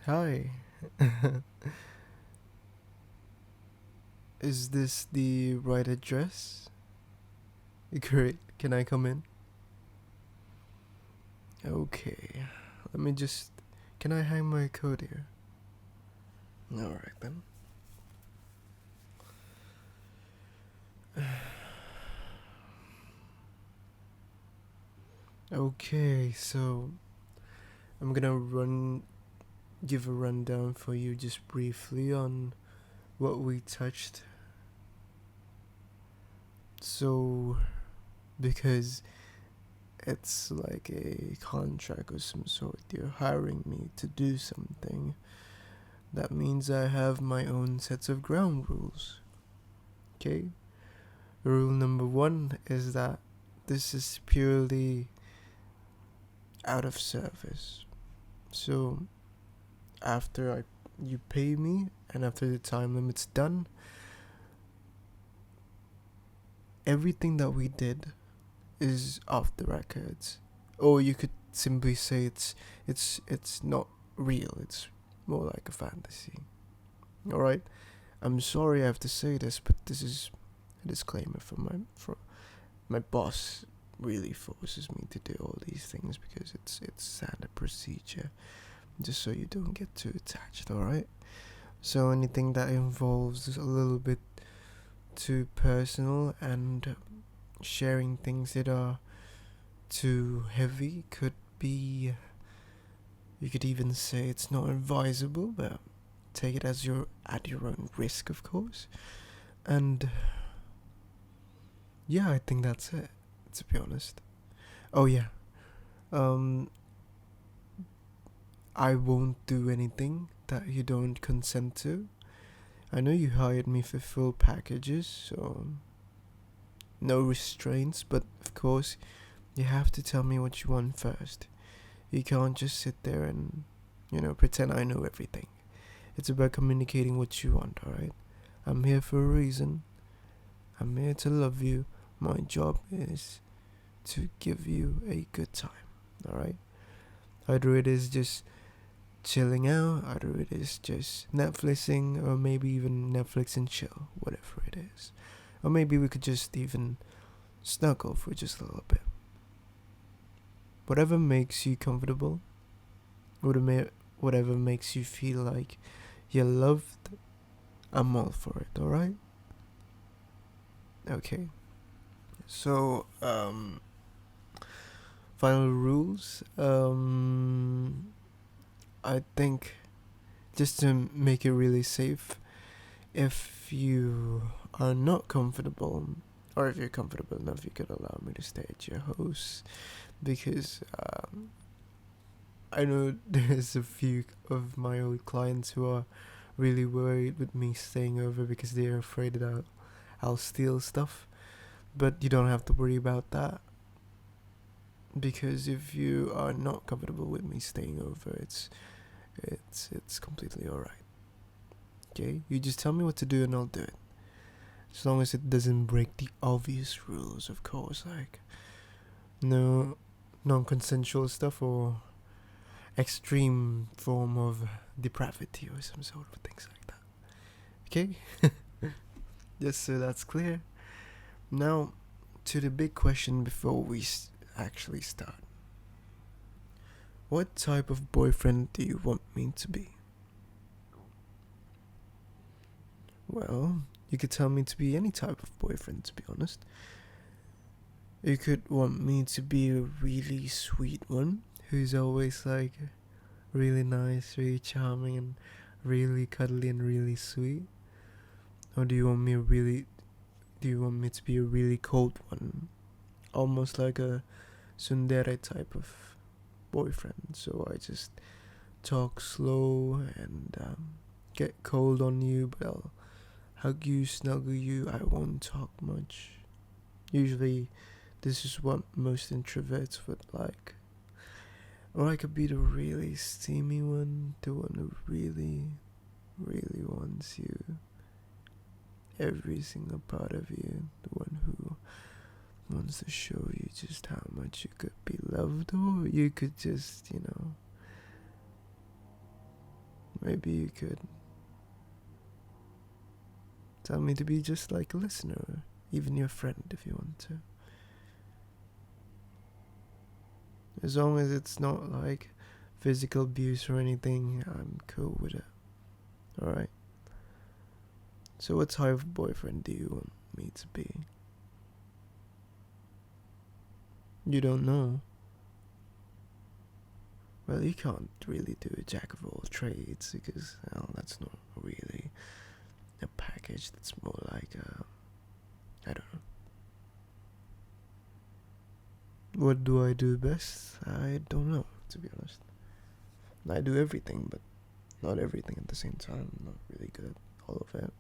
Hi. Is this the right address? Great. Can I come in? Okay. Let me just. Can I hang my coat here? Alright then. Okay, so I'm gonna give a rundown for you just briefly on what we touched. So, because it's like a contract of some sort, you're hiring me to do something. That means I have my own sets of ground rules. Okay? Rule number one is that this is purely out of service. So after you pay me and after the time limit's done, everything that we did is off the records. Or you could simply say it's not real. It's more like a fantasy. All right? I'm sorry I have to say this, but this is a disclaimer from my boss really forces me to do all these things because it's standard procedure, just so you don't get too attached. All right. So anything that involves a little bit too personal and sharing things that are too heavy could be. You could even say it's not advisable, but take it as you're at your own risk, of course. And yeah, I think that's it. To be honest. Oh yeah. Um, I won't do anything that you don't consent to. I know you hired me for full packages, so no restraints, but of course, you have to tell me what you want first. You can't just sit there and, pretend I know everything. It's about communicating what you want, alright? I'm here for a reason. I'm here to love you. My job is to give you a good time, alright? Either it is just chilling out, either it is just Netflixing, or maybe even Netflix and chill, whatever it is. Or maybe we could just even snuggle for just a little bit. Whatever makes you comfortable, whatever makes you feel like you're loved, I'm all for it, alright? Okay. So, final rules. I think just to make it really safe, if you are not comfortable, or if you're comfortable enough, you could allow me to stay at your house because I know there's a few of my old clients who are really worried with me staying over because they're afraid that I'll steal stuff. But you don't have to worry about that because if you are not comfortable with me staying over, it's completely alright. Okay, you just tell me what to do and I'll do it. As long as it doesn't break the obvious rules, of course, like no non-consensual stuff or extreme form of depravity or some sort of things like that. Okay? Just so that's clear. Now, to the big question before we actually start. What type of boyfriend do you want me to be? Well, you could tell me to be any type of boyfriend, to be honest. You could want me to be a really sweet one who's always like really nice, really charming, and really cuddly and really sweet. Or do you want me to be a really cold one? Almost like a tsundere type of boyfriend. So I just talk slow and get cold on you, but I'll hug you, snuggle you. I won't talk much. Usually, this is what most introverts would like. Or I could be the really steamy one, the one who really, really wants you. Every single part of you, the one who wants to show you just how much you could be loved, or you could just, maybe you could tell me to be just like a listener, or even your friend if you want to. As long as it's not like physical abuse or anything, I'm cool with it. Alright? So what type of boyfriend do you want me to be? You don't know? Well, you can't really do a jack of all trades because, well, that's not really a package. That's more like I don't know. What do I do best? I don't know, to be honest. I do everything, but not everything at the same time. I'm not really good at all of it.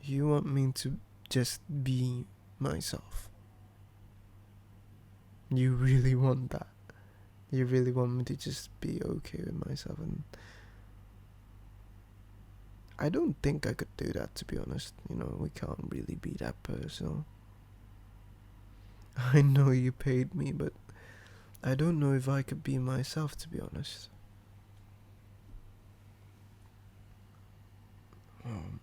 You want me to just be myself? You really want that? You really want me to just be okay with myself? And I don't think I could do that, to be honest. We can't really be that personal. I know you paid me, but I don't know if I could be myself, to be honest. Um,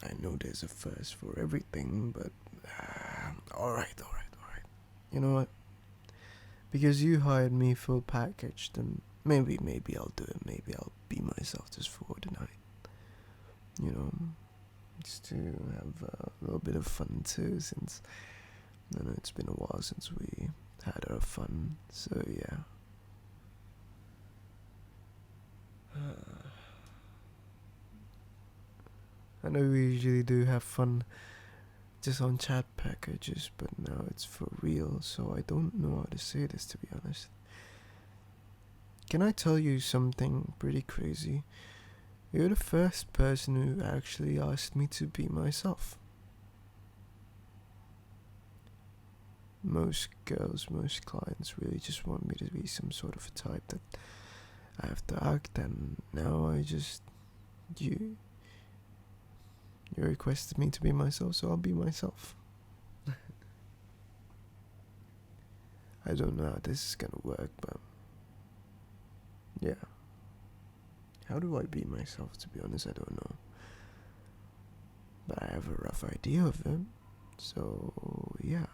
I know there's a first for everything, but alright. You know what? Because you hired me full package, then maybe I'll do it. Maybe I'll be myself just for the night. Just to have a little bit of fun too, since it's been a while since we had our fun. So yeah. I know we usually do have fun just on chat packages, but now it's for real, so I don't know how to say this, to be honest. Can I tell you something pretty crazy? You're the first person who actually asked me to be myself. Most girls, most clients really just want me to be some sort of a type that I have to act, and now you requested me to be myself, so I'll be myself. I don't know how this is gonna work, but yeah. How do I be myself, to be honest? I don't know. But I have a rough idea of it, so yeah.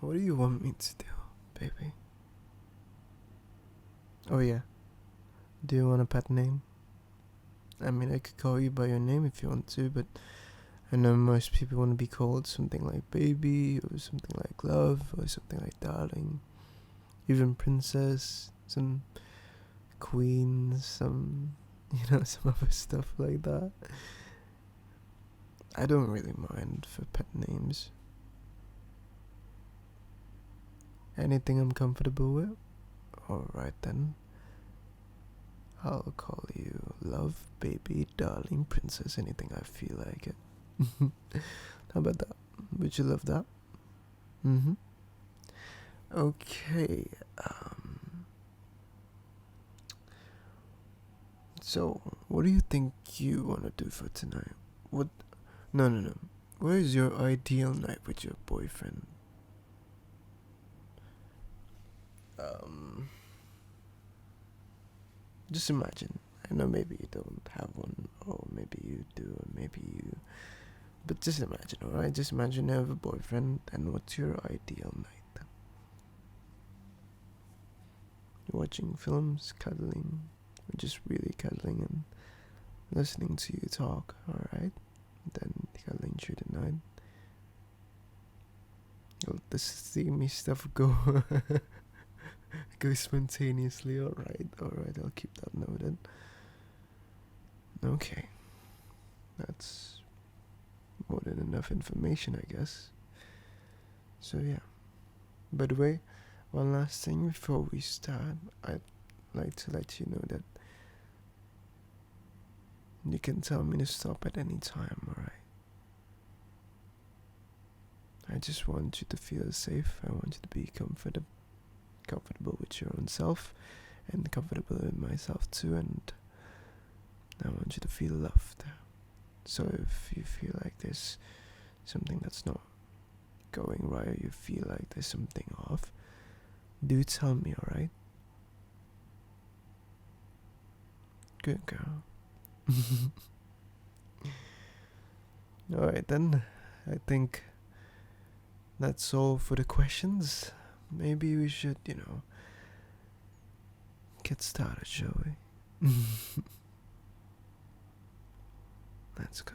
What do you want me to do, baby? Oh yeah, do you want a pet name? I mean, I could call you by your name if you want to, but I know most people want to be called something like baby, or something like love, or something like darling, even princess, some queen, some some other stuff like that. I don't really mind for pet names. Anything I'm comfortable with? Alright then. I'll call you love, baby, darling, princess, anything I feel like it. How about that? Would you love that? Okay. So, what do you think you want to do for tonight? What? No. Where is your ideal night with your boyfriend? Just imagine. I know maybe you don't have one, or maybe you do, or maybe you. But just imagine, alright? Just imagine you have a boyfriend, and what's your ideal night? You're watching films, cuddling, or just really cuddling and listening to you talk, alright? Then cuddling through the night. Let the steamy stuff go go spontaneously. Alright, I'll keep that noted. Okay, that's more than enough information, I guess. So yeah. By the way, one last thing before we start, I'd like to let you know that you can tell me to stop at any time, alright? I just want you to feel safe. I want you to be comfortable with your own self, and comfortable in myself too, and I want you to feel loved. So if you feel like there's something that's not going right, or you feel like there's something off, do tell me, alright? Good girl. Alright then, I think that's all for the questions. Maybe we should, get started, shall we? Let's go.